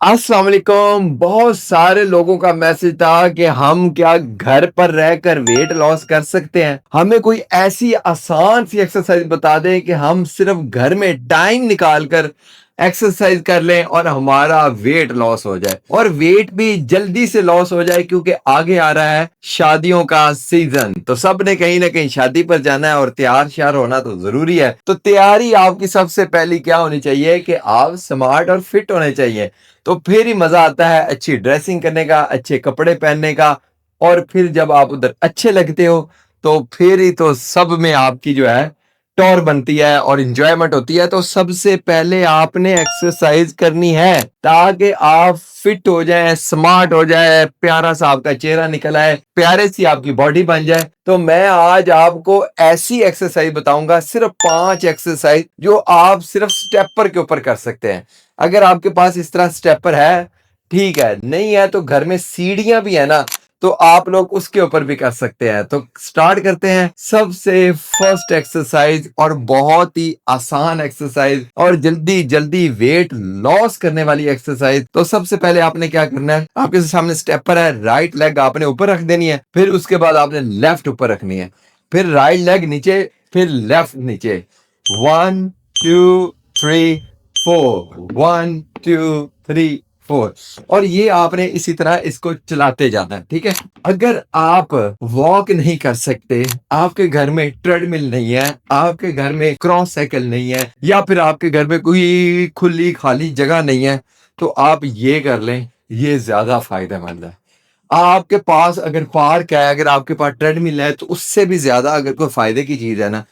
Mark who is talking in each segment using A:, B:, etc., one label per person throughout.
A: अस्सलाम वालेकुम। बहुत सारे लोगों का मैसेज था कि हम क्या घर पर रहकर वेट लॉस कर सकते हैं। हमें कोई ऐसी आसान सी एक्सरसाइज बता दें कि हम सिर्फ घर में टाइम निकाल कर एक्सरसाइज कर लें और हमारा वेट लॉस हो जाए और वेट भी जल्दी से लॉस हो जाए, क्योंकि आगे आ रहा है शादियों का सीजन। तो सब ने कहीं ना कहीं शादी पर जाना है और तैयार श्यार होना तो जरूरी है। तो तैयारी आपकी सबसे पहली क्या होनी चाहिए कि आप स्मार्ट और फिट होने चाहिए। तो फिर ही मजा आता है अच्छी ड्रेसिंग करने का, अच्छे कपड़े पहनने का। और फिर जब आप उधर अच्छे लगते हो तो फिर ही तो सब में आपकी जो है टौर बनती है और इंजॉयमेंट होती है। तो सबसे पहले आपने एक्सरसाइज करनी है ताकि आप फिट हो जाए, स्मार्ट हो जाए, प्यारा सा आपका चेहरा निकल आए, प्यारे सी आपकी बॉडी बन जाए। तो मैं आज आपको ऐसी एक्सरसाइज बताऊंगा, सिर्फ 5 एक्सरसाइज जो आप सिर्फ स्टेपर के ऊपर कर सकते हैं। अगर आपके पास इस तरह स्टेपर है ठीक है, नहीं है तो घर में सीढ़ियां भी है ना, तो आप लोग उसके ऊपर भी कर सकते हैं। तो स्टार्ट करते हैं सबसे फर्स्ट एक्सरसाइज, और बहुत ही आसान एक्सरसाइज और जल्दी जल्दी वेट लॉस करने वाली एक्सरसाइज। तो सबसे पहले आपने क्या करना है, आपके सामने स्टेपर है, राइट लेग आपने ऊपर रख देनी है, फिर उसके बाद आपने लेफ्ट ऊपर रखनी है, फिर राइट लेग नीचे, फिर लेफ्ट नीचे। 1 2 3 4, 1 2 3 4। और ये आपने इसी तरह इसको चलाते जाना है, ठीक है। अगर आप वॉक नहीं कर सकते, आपके घर में ट्रेडमिल नहीं है, आपके घर में क्रॉस साइकिल नहीं है, या फिर आपके घर में कोई खुली खाली जगह नहीं है, तो आप ये कर लें, ये ज्यादा फायदेमंद है। आपके पास अगर पार्क है, अगर आपके पास ट्रेडमिल है, तो उससे भी ज्यादा अगर कोई फायदे की चीज है ना,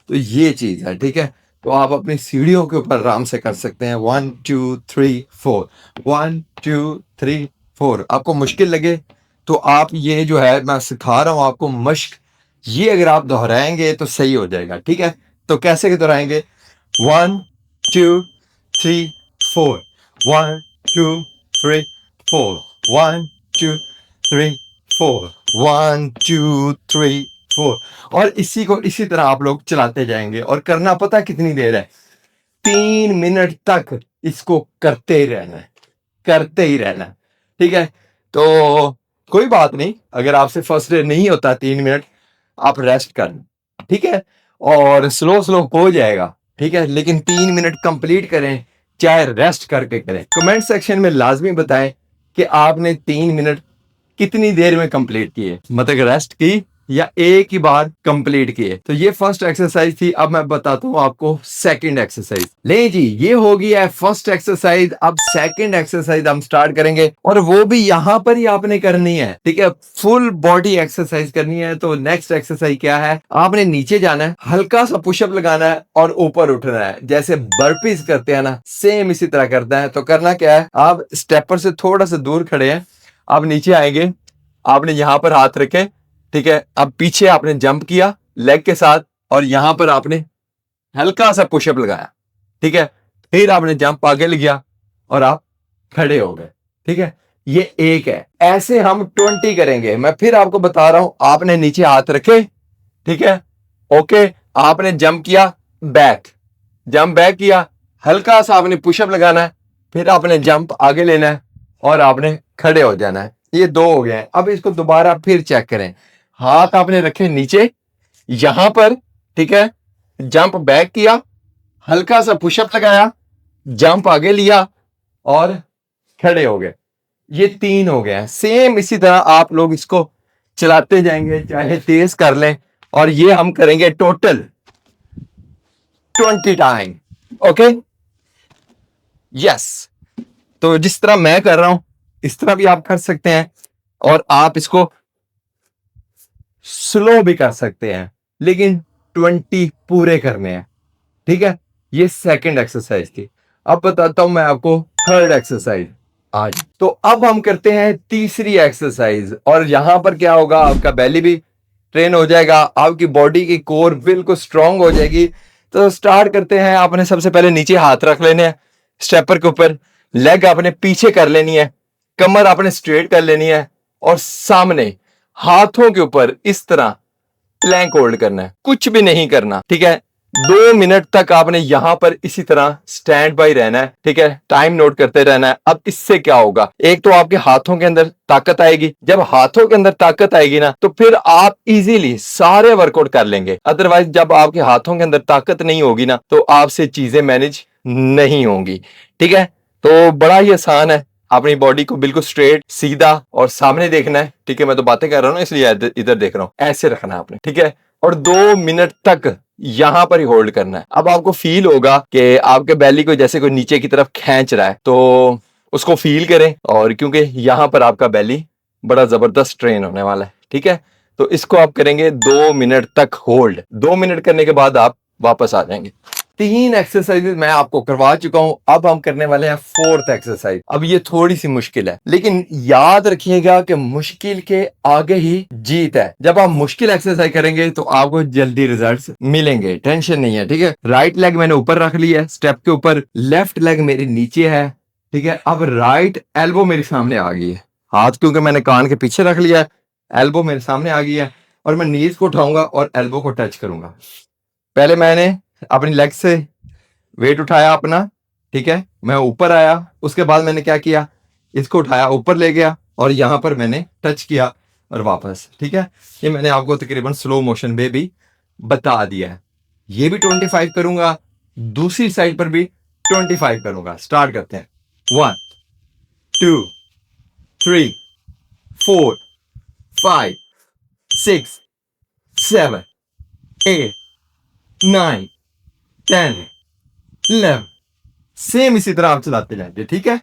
A: तो ये चीज है, ठीक है। तो आप अपनी सीढ़ियों के ऊपर आराम से कर सकते हैं। 1 2 3 4, 1 2 3 4। आपको मुश्किल लगे तो आप ये जो है मैं सिखा रहा हूं आपको मश्क, ये अगर आप दोहराएंगे तो सही हो जाएगा, ठीक है। तो कैसे दोहराएंगे? 1 2 3 4, 1 2 3 4, 1 2 3 4, 1 2 3 4। और इसी को इसी तरह आप लोग चलाते जाएंगे। और करना पता कितनी देर है? 3 मिनट तक इसको करते ही रहना है, करते ही रहना है, ठीक है। तो कोई बात नहीं, अगर आपसे फर्स्ट डे नहीं होता 3 मिनट, आप रेस्ट करना, ठीक है। और स्लो स्लो हो जाएगा, ठीक है, लेकिन 3 मिनट कंप्लीट करें, चाहे रेस्ट करके करें। कमेंट सेक्शन में लाजमी बताएं कि आपने 3 मिनट कितनी देर में कंप्लीट किए, मतलब रेस्ट की या एक ही बार कंप्लीट किए। तो ये फर्स्ट एक्सरसाइज थी। अब मैं बताता हूँ आपको सेकंड एक्सरसाइज। ले जी, ये हो गई है फर्स्ट एक्सरसाइज। अब सेकंड एक्सरसाइज हम स्टार्ट करेंगे, और वो भी यहाँ पर ही आपने करनी है, ठीक है। फुल बॉडी एक्सरसाइज करनी है। तो नेक्स्ट एक्सरसाइज क्या है? आपने नीचे जाना है, हल्का सा पुशअप लगाना है और ऊपर उठना है, जैसे बर्पीज करते हैं ना, सेम इसी तरह करना है। तो करना क्या है, आप स्टेपर से थोड़ा सा दूर खड़े हैं, आप नीचे आएंगे, आपने यहां पर हाथ रखे, ठीक है। अब पीछे आपने जंप किया लेग के साथ, और यहां पर आपने हल्का सा पुशअप लगाया, ठीक है। फिर आपने जंप आगे लिया और आप खड़े हो गए, ठीक है। ये एक है। ऐसे हम 20 करेंगे। मैं फिर आपको बता रहा हूं, आपने नीचे हाथ रखे, ठीक है, ओके। आपने जंप किया, बैक, जंप बैक किया, हल्का सा आपने पुशअप लगाना है, फिर आपने जंप आगे लेना है और आपने खड़े हो जाना है। ये 2 हो गए हैं। अब इसको दोबारा फिर चेक करें। हाथ आपने रखे नीचे यहां पर, ठीक है, जंप बैक किया, हल्का सा पुशअप लगाया, जंप आगे लिया और खड़े हो गए। ये 3 हो गए हैं। सेम इसी तरह आप लोग इसको चलाते जाएंगे, चाहे तेज कर लें। और ये हम करेंगे टोटल 20 टाइम, ओके। यस। तो जिस तरह मैं कर रहा हूं इस तरह भी आप कर सकते हैं, और आप इसको स्लो भी कर सकते हैं, लेकिन 20 पूरे करने हैं, ठीक है। ये सेकंड एक्सरसाइज थी। अब बताता हूं मैं आपको थर्ड एक्सरसाइज आज। तो अब हम करते हैं तीसरी एक्सरसाइज, और यहां पर क्या होगा, आपका बेली भी ट्रेन हो जाएगा, आपकी बॉडी की कोर बिल्कुल स्ट्रांग हो जाएगी। तो स्टार्ट करते हैं। आपने सबसे पहले नीचे हाथ रख लेने हैं स्टेपर के ऊपर, लेग आपने पीछे कर लेनी है, कमर आपने स्ट्रेट कर लेनी है, और सामने हाथों के ऊपर इस तरह प्लैंक होल्ड करना है, कुछ भी नहीं करना, ठीक है। 2 मिनट तक आपने यहां पर इसी तरह स्टैंड बाय रहना है, ठीक है, टाइम नोट करते रहना है। अब इससे क्या होगा, एक तो आपके हाथों के अंदर ताकत आएगी। जब हाथों के अंदर ताकत आएगी ना, तो फिर आप इजीली सारे वर्कआउट कर लेंगे। अदरवाइज जब आपके हाथों के अंदर ताकत नहीं होगी ना, तो आपसे चीजें मैनेज नहीं होंगी, ठीक है। तो बड़ा ही आसान है, अपनी बॉडी को बिल्कुल स्ट्रेट सीधा और सामने देखना है, ठीक है। मैं तो बातें कर रहा हूं ना, इसलिए इधर देख रहा हूं, ऐसे रखना है आपने, ठीक है। और 2 मिनट तक यहां पर ही होल्ड करना है। अब आपको फील होगा कि आपके बेली को जैसे कोई नीचे की तरफ खींच रहा है, तो उसको फील करें, और क्योंकि यहां पर आपका बेली बड़ा जबरदस्त ट्रेन होने वाला है, ठीक है। तो इसको आप करेंगे 2 मिनट तक होल्ड। 2 मिनट करने के बाद आप वापस आ जाएंगे। 3 एक्सरसाइजेस मैं आपको करवा चुका हूं, अब हम करने वाले हैं 4th एक्सरसाइज। अब ये थोड़ी सी मुश्किल है, लेकिन याद रखिएगा कि मुश्किल के आगे ही जीत है। जब आप मुश्किल एक्सरसाइज करेंगे तो आपको जल्दी रिजल्ट्स मिलेंगे, टेंशन नहीं है, ठीक है। राइट लेग मैंने ऊपर रख लिया है स्टेप के ऊपर, लेफ्ट लेग मेरी नीचे है, ठीक है। अब राइट एल्बो मेरे सामने आ गई है, हाथ क्योंकि मैंने कान के पीछे रख लिया है, एल्बो मेरे सामने आ गई है, और मैं नीज को उठाऊंगा और एल्बो को टच करूंगा। पहले मैंने अपनी लेग से वेट उठाया अपना, ठीक है, मैं ऊपर आया, उसके बाद मैंने क्या किया, इसको उठाया ऊपर ले गया और यहां पर मैंने टच किया और वापस, ठीक है। ये मैंने आपको तकरीबन स्लो मोशन में भी बता दिया है। ये भी 25 करूंगा, दूसरी साइड पर भी 25 करूंगा। स्टार्ट करते हैं। 1 2 3 4 5 6 7 8 9 10 11। सेम इसी तरह आप चलाते जाएंगे, ठीक है।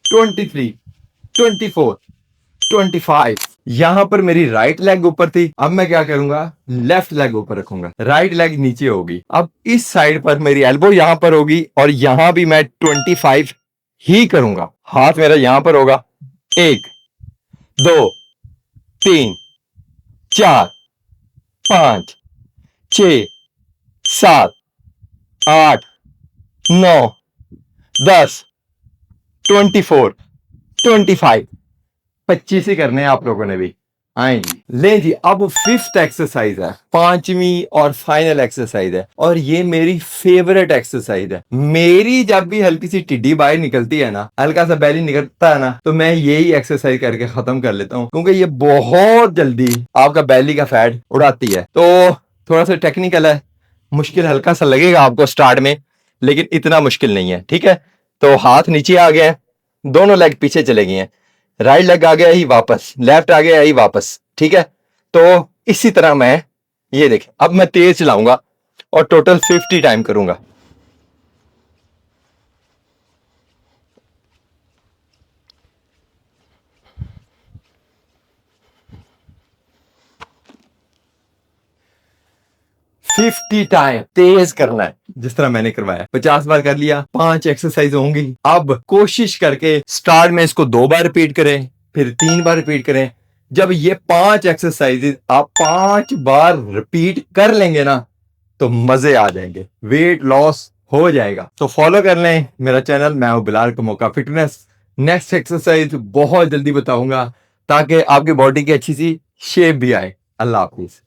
A: 23 24 25। यहां पर मेरी राइट लेग ऊपर थी, अब मैं क्या करूंगा, लेफ्ट लेग ऊपर रखूंगा, राइट लेग नीचे होगी। अब इस साइड पर मेरी एल्बो यहां पर होगी और यहां भी मैं 25 ही करूंगा। हाथ मेरा यहां पर होगा। 1 2 3 4 5 6 7 8 9 10 24 25। 25 ही करने हैं आप लोगों ने भी। आएंगी ले जी। अब 5th एक्सरसाइज है, 5वीं और फाइनल एक्सरसाइज है, और ये मेरी फेवरेट एक्सरसाइज है। मेरी जब भी हल्की सी टिड्डी बाहर निकलती है ना, हल्का सा बैली निकलता है ना, तो मैं यही एक्सरसाइज करके खत्म कर लेता हूँ, क्योंकि ये बहुत जल्दी आपका बैली का फैट उड़ाती है। तो थोड़ा सा टेक्निकल है, मुश्किल हल्का सा लगेगा आपको स्टार्ट में, लेकिन इतना मुश्किल नहीं है, ठीक है। तो हाथ नीचे आ गए हैं, दोनों लेग पीछे चले गए हैं, राइट लेग आ गया ही वापस, लेफ्ट आ गया ही वापस, ठीक है। तो इसी तरह मैं, ये देखें, अब मैं तेज चलाऊंगा और टोटल 50 टाइम करूंगा। फिफ्टी टाइम तेज करना है, जिस तरह मैंने करवाया। 50 बार कर लिया, 5 एक्सरसाइज होंगी। अब कोशिश करके स्टार्ट में इसको 2 बार रिपीट करें, फिर 3 बार रिपीट करें। जब ये 5 एक्सरसाइजेज आप 5 बार रिपीट कर लेंगे ना, तो मजे आ जाएंगे, वेट लॉस हो जाएगा। तो फॉलो कर लें मेरा चैनल, मैं हूं Bilal Kamoka fitness. Next exercise बहुत जल्दी बताऊंगा, ताकि आपकी बॉडी की अच्छी सी शेप भी आए। अल्लाह हाफिज।